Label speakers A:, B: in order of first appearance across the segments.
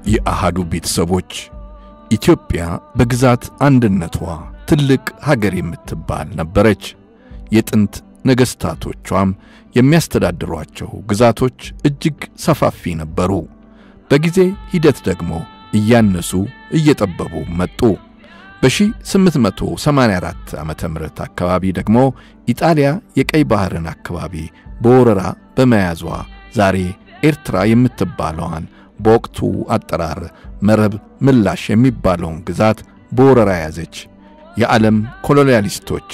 A: የአሃዱ ቤተሰቦች ኢትዮጵያ በግዛት አንድነቷ ትልቅ ሀገር የምትባል ነበረች። የጥንት ነገስታቶቿም የሚያስተዳድሯቸው ግዛቶች እጅግ ሰፋፊ ነበሩ። በጊዜ ሂደት ደግሞ እያነሱ እየጠበቡ መጡ። በ1884 ዓመተ ምህረት አካባቢ ደግሞ ኢጣሊያ የቀይ ባህርን አካባቢ በወረራ በመያዟ ዛሬ ኤርትራ የምትባለዋን በወቅቱ አጠራር መረብ ምላሽ የሚባለውን ግዛት በወረራ ያዘች። የዓለም ኮሎኒያሊስቶች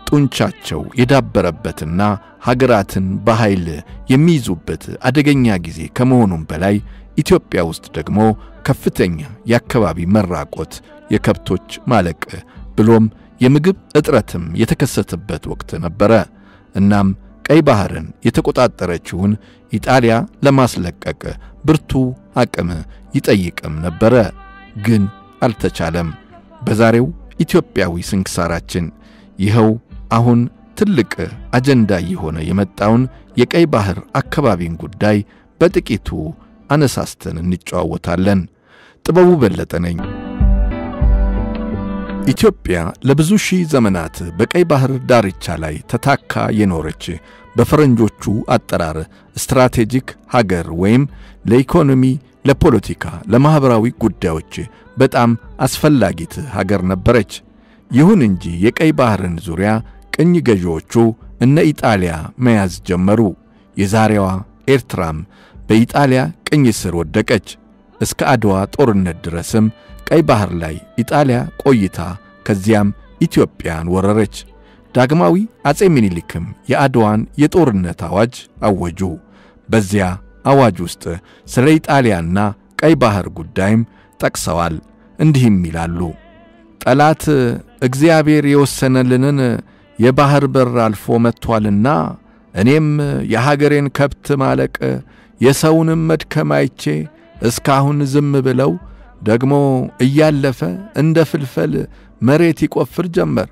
A: ጡንቻቸው የዳበረበትና ሀገራትን በኃይል የሚይዙበት አደገኛ ጊዜ ከመሆኑም በላይ ኢትዮጵያ ውስጥ ደግሞ ከፍተኛ የአካባቢ መራቆት፣ የከብቶች ማለቅ ብሎም የምግብ እጥረትም የተከሰተበት ወቅት ነበረ። እናም ቀይ ባህርን የተቆጣጠረችውን ኢጣሊያ ለማስለቀቅ ብርቱ አቅም ይጠይቅም ነበረ፣ ግን አልተቻለም። በዛሬው ኢትዮጵያዊ ስንክሳራችን ይኸው አሁን ትልቅ አጀንዳ የሆነ የመጣውን የቀይ ባህር አካባቢን ጉዳይ በጥቂቱ አነሳስተን እንጨዋወታለን። ጥበቡ በለጠ ነኝ። ኢትዮጵያ ለብዙ ሺህ ዘመናት በቀይ ባህር ዳርቻ ላይ ተታካ የኖረች በፈረንጆቹ አጠራር ስትራቴጂክ ሀገር ወይም ለኢኮኖሚ፣ ለፖለቲካ፣ ለማህበራዊ ጉዳዮች በጣም አስፈላጊት ሀገር ነበረች። ይሁን እንጂ የቀይ ባህርን ዙሪያ ቅኝ ገዢዎቹ እነ ኢጣሊያ መያዝ ጀመሩ። የዛሬዋ ኤርትራም በኢጣሊያ ቅኝ ስር ወደቀች። እስከ አድዋ ጦርነት ድረስም ቀይ ባህር ላይ ኢጣሊያ ቆይታ ከዚያም ኢትዮጵያን ወረረች። ዳግማዊ አጼ ምኒልክም የአድዋን የጦርነት አዋጅ አወጁ። በዚያ አዋጅ ውስጥ ስለ ኢጣሊያና ቀይ ባህር ጉዳይም ጠቅሰዋል። እንዲህም ይላሉ: ጠላት እግዚአብሔር የወሰነልንን የባህር በር አልፎ መጥቷልና እኔም የሀገሬን ከብት ማለቅ የሰውንም መድከም አይቼ እስካሁን ዝም ብለው ደግሞ እያለፈ እንደ ፍልፈል መሬት ይቆፍር ጀመር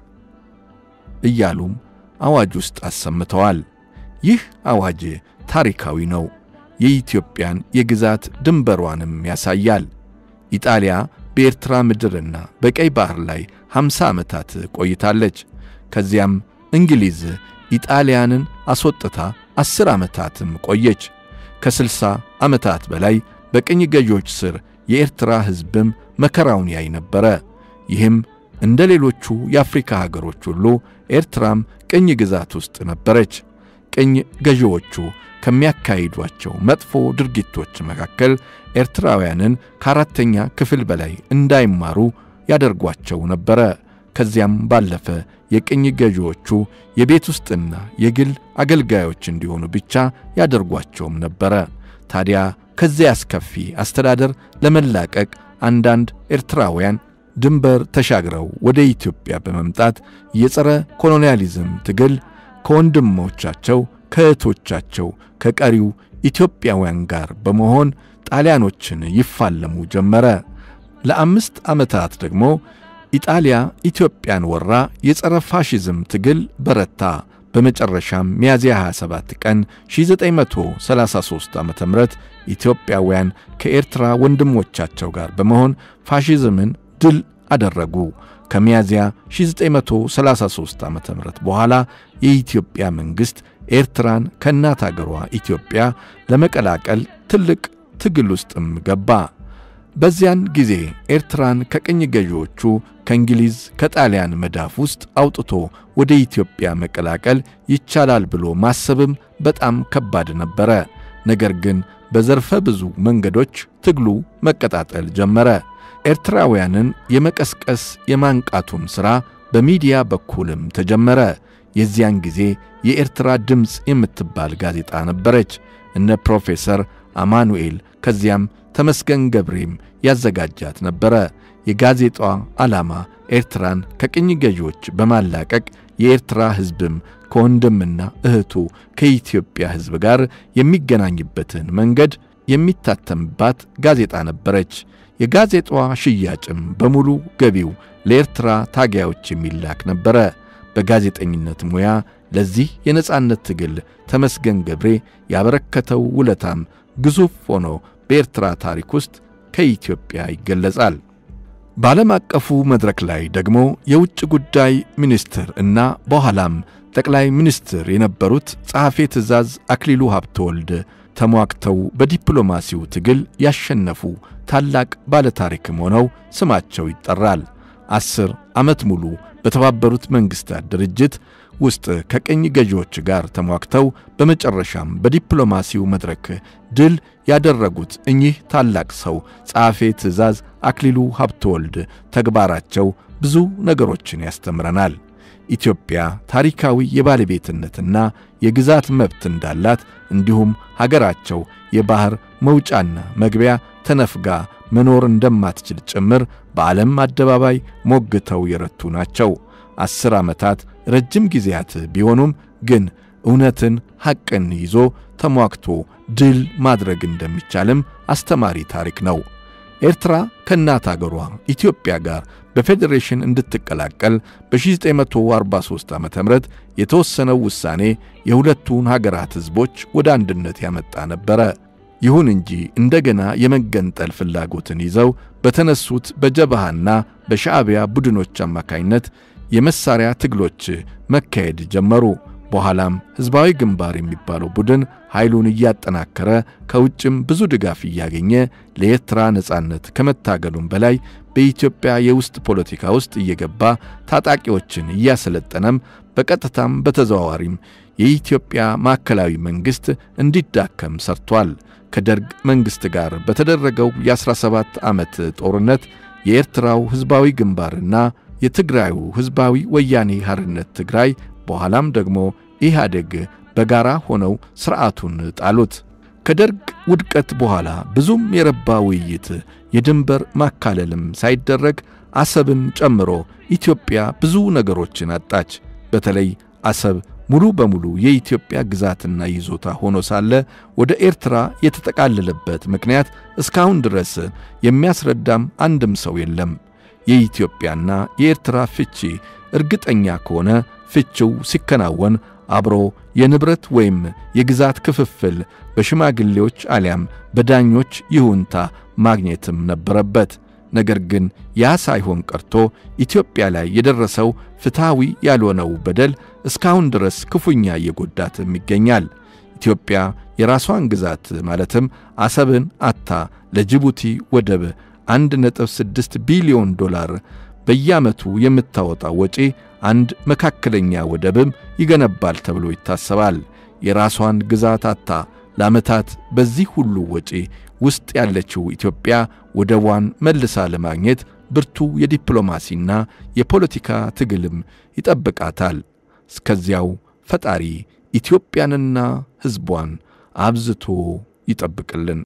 A: እያሉም አዋጅ ውስጥ አሰምተዋል። ይህ አዋጅ ታሪካዊ ነው። የኢትዮጵያን የግዛት ድንበሯንም ያሳያል። ኢጣሊያ በኤርትራ ምድርና በቀይ ባህር ላይ 50 ዓመታት ቆይታለች። ከዚያም እንግሊዝ ኢጣሊያንን አስወጥታ 10 ዓመታትም ቆየች። ከ60 ዓመታት በላይ በቅኝ ገዢዎች ስር የኤርትራ ሕዝብም መከራውን ያይ ነበረ። ይህም እንደ ሌሎቹ የአፍሪካ ሀገሮች ሁሉ ኤርትራም ቅኝ ግዛት ውስጥ ነበረች። ቅኝ ገዢዎቹ ከሚያካሂዷቸው መጥፎ ድርጊቶች መካከል ኤርትራውያንን ከአራተኛ ክፍል በላይ እንዳይማሩ ያደርጓቸው ነበረ። ከዚያም ባለፈ የቅኝ ገዢዎቹ የቤት ውስጥና የግል አገልጋዮች እንዲሆኑ ብቻ ያደርጓቸውም ነበረ። ታዲያ ከዚያ አስከፊ አስተዳደር ለመላቀቅ አንዳንድ ኤርትራውያን ድንበር ተሻግረው ወደ ኢትዮጵያ በመምጣት የጸረ ኮሎኒያሊዝም ትግል ከወንድሞቻቸው ከእህቶቻቸው ከቀሪው ኢትዮጵያውያን ጋር በመሆን ጣሊያኖችን ይፋለሙ ጀመረ። ለ5 ዓመታት ደግሞ ኢጣሊያ ኢትዮጵያን ወራ የጸረ ፋሺዝም ትግል በረታ። በመጨረሻም ሚያዝያ 27 ቀን 1933 ዓመተ ምህረት ኢትዮጵያውያን ከኤርትራ ወንድሞቻቸው ጋር በመሆን ፋሺዝምን ድል አደረጉ። ከሚያዝያ 1933 ዓመተ ምህረት በኋላ የኢትዮጵያ መንግስት ኤርትራን ከእናት አገሯ ኢትዮጵያ ለመቀላቀል ትልቅ ትግል ውስጥም ገባ። በዚያን ጊዜ ኤርትራን ከቅኝ ገዢዎቹ ከእንግሊዝ ከጣሊያን መዳፍ ውስጥ አውጥቶ ወደ ኢትዮጵያ መቀላቀል ይቻላል ብሎ ማሰብም በጣም ከባድ ነበረ። ነገር ግን በዘርፈ ብዙ መንገዶች ትግሉ መቀጣጠል ጀመረ። ኤርትራውያንን የመቀስቀስ የማንቃቱም ሥራ በሚዲያ በኩልም ተጀመረ። የዚያን ጊዜ የኤርትራ ድምፅ የምትባል ጋዜጣ ነበረች። እነ ፕሮፌሰር አማኑኤል ከዚያም ተመስገን ገብሬም ያዘጋጃት ነበረ። የጋዜጣ ዓላማ ኤርትራን ከቅኝ ገዢዎች በማላቀቅ የኤርትራ ሕዝብም ከወንድምና እህቱ ከኢትዮጵያ ሕዝብ ጋር የሚገናኝበትን መንገድ የሚታተምባት ጋዜጣ ነበረች። የጋዜጣዋ ሽያጭም በሙሉ ገቢው ለኤርትራ ታጋዮች የሚላክ ነበረ። በጋዜጠኝነት ሙያ ለዚህ የነጻነት ትግል ተመስገን ገብሬ ያበረከተው ውለታም ግዙፍ ሆኖ በኤርትራ ታሪክ ውስጥ ከኢትዮጵያ ይገለጻል። በዓለም አቀፉ መድረክ ላይ ደግሞ የውጭ ጉዳይ ሚኒስትር እና በኋላም ጠቅላይ ሚኒስትር የነበሩት ጸሐፌ ትእዛዝ አክሊሉ ሀብተወልድ ተሟግተው በዲፕሎማሲው ትግል ያሸነፉ ታላቅ ባለታሪክም ሆነው ስማቸው ይጠራል። 10 ዓመት ሙሉ በተባበሩት መንግስታት ድርጅት ውስጥ ከቀኝ ገዢዎች ጋር ተሟግተው በመጨረሻም በዲፕሎማሲው መድረክ ድል ያደረጉት እኚህ ታላቅ ሰው ጸሐፌ ትእዛዝ አክሊሉ ሀብተወልድ ተግባራቸው ብዙ ነገሮችን ያስተምረናል። ኢትዮጵያ ታሪካዊ የባለቤትነትና የግዛት መብት እንዳላት እንዲሁም ሀገራቸው የባህር መውጫና መግቢያ ተነፍጋ መኖር እንደማትችል ጭምር በዓለም አደባባይ ሞግተው የረቱ ናቸው። 10 ዓመታት ረጅም ጊዜያት ቢሆኑም ግን እውነትን ሐቅን ይዞ ተሟግቶ ድል ማድረግ እንደሚቻልም አስተማሪ ታሪክ ነው። ኤርትራ ከእናት አገሯ ኢትዮጵያ ጋር በፌዴሬሽን እንድትቀላቀል በ1943 ዓ.ም የተወሰነው ውሳኔ የሁለቱን ሀገራት ሕዝቦች ወደ አንድነት ያመጣ ነበረ። ይሁን እንጂ እንደገና የመገንጠል ፍላጎትን ይዘው በተነሱት በጀብሃና በሻዕቢያ ቡድኖች አማካይነት የመሳሪያ ትግሎች መካሄድ ጀመሩ። በኋላም ሕዝባዊ ግንባር የሚባለው ቡድን ኃይሉን እያጠናከረ ከውጭም ብዙ ድጋፍ እያገኘ ለኤርትራ ነጻነት ከመታገሉም በላይ በኢትዮጵያ የውስጥ ፖለቲካ ውስጥ እየገባ ታጣቂዎችን እያሰለጠነም በቀጥታም በተዘዋዋሪም የኢትዮጵያ ማዕከላዊ መንግስት እንዲዳከም ሰርቷል። ከደርግ መንግስት ጋር በተደረገው የ17 ዓመት ጦርነት የኤርትራው ሕዝባዊ ግንባርና የትግራዩ ሕዝባዊ ወያኔ ሓርነት ትግራይ በኋላም ደግሞ ኢህአዴግ በጋራ ሆነው ሥርዓቱን ጣሉት። ከደርግ ውድቀት በኋላ ብዙም የረባ ውይይት የድንበር ማካለልም ሳይደረግ አሰብን ጨምሮ ኢትዮጵያ ብዙ ነገሮችን አጣች። በተለይ አሰብ ሙሉ በሙሉ የኢትዮጵያ ግዛትና ይዞታ ሆኖ ሳለ ወደ ኤርትራ የተጠቃለለበት ምክንያት እስካሁን ድረስ የሚያስረዳም አንድም ሰው የለም። የኢትዮጵያና የኤርትራ ፍቺ እርግጠኛ ከሆነ ፍቺው ሲከናወን አብሮ የንብረት ወይም የግዛት ክፍፍል በሽማግሌዎች አሊያም በዳኞች ይሁንታ ማግኘትም ነበረበት። ነገር ግን ያ ሳይሆን ቀርቶ ኢትዮጵያ ላይ የደረሰው ፍትሃዊ ያልሆነው በደል እስካሁን ድረስ ክፉኛ እየጎዳትም ይገኛል። ኢትዮጵያ የራሷን ግዛት ማለትም አሰብን አታ ለጅቡቲ ወደብ $1.6 ቢሊዮን በየዓመቱ የምታወጣው ወጪ አንድ መካከለኛ ወደብም ይገነባል ተብሎ ይታሰባል። የራሷን ግዛት አታ ለዓመታት በዚህ ሁሉ ወጪ ውስጥ ያለችው ኢትዮጵያ ወደቧን መልሳ ለማግኘት ብርቱ የዲፕሎማሲና የፖለቲካ ትግልም ይጠብቃታል። እስከዚያው ፈጣሪ ኢትዮጵያንና ሕዝቧን አብዝቶ ይጠብቅልን።